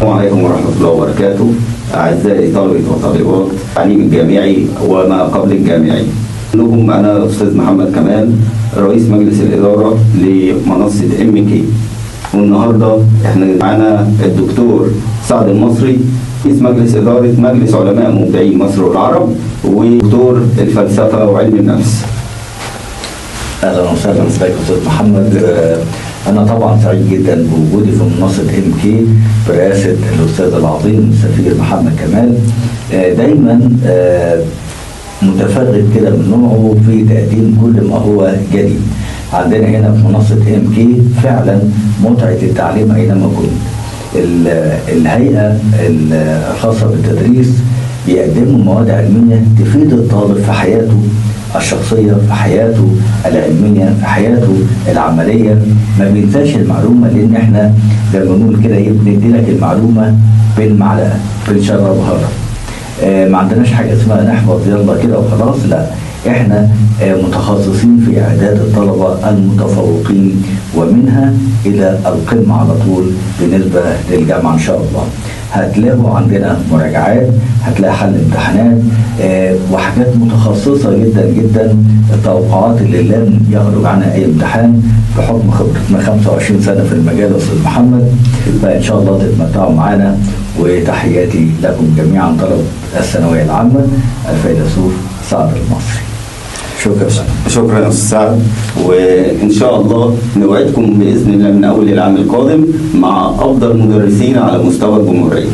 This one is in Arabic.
السلام عليكم ورحمة الله وبركاته. أعزائي طلبة وطالبات التعليم الجامعي وما قبل الجامعي، لكم أنا أستاذ محمد كمال رئيس مجلس الإدارة لمنصة MK. والنهارده احنا معانا الدكتور سعد المصري رئيس مجلس إدارة مجلس علماء مبدعي مصر والعرب ودكتور الفلسفة وعلم النفس. اهلا وسهلا بك استاذ محمد. انا طبعا سعيد جدا بوجودي في منصه MK برئاسه الاستاذ العظيم السفير محمد كمال. دايما متفرد كده من نوعه في تقديم كل ما هو جديد. عندنا هنا في منصه MK فعلا متعه التعليم اينما كنت. الهيئه الخاصه بالتدريس بيقدموا مواد علميه تفيد الطالب في حياته الشخصية، في حياته العلمية، في حياته العملية. ما بينساش المعلومة، لأن احنا زي ما بنقول كده بندي لك المعلومة بالمعلقة بنشربها لك. ما عندناش حاجة اسمها نحفظ يلا كده وخلاص، لا، احنا متخصصين في إعداد الطلبة المتفوقين ومنها إلى القمة على طول بالنسبة للجامعة إن شاء الله. هتلاقوا عندنا مراجعات، هتلاقي حل امتحانات وحاجات متخصصة جدا جدا، التوقعات اللي لن يخرج عنها أي امتحان بحكم خبرتنا 25 سنة في المجال أستاذ محمد. فإن شاء الله تتمتعوا معنا، وتحياتي لكم جميعا طلبة الثانوية العامة الفيلسوف سعد المصري. شكرا يا استاذ سعد، وان شاء الله نوعدكم باذن الله من اول العام القادم مع افضل مدرسين على مستوى الجمهوريه.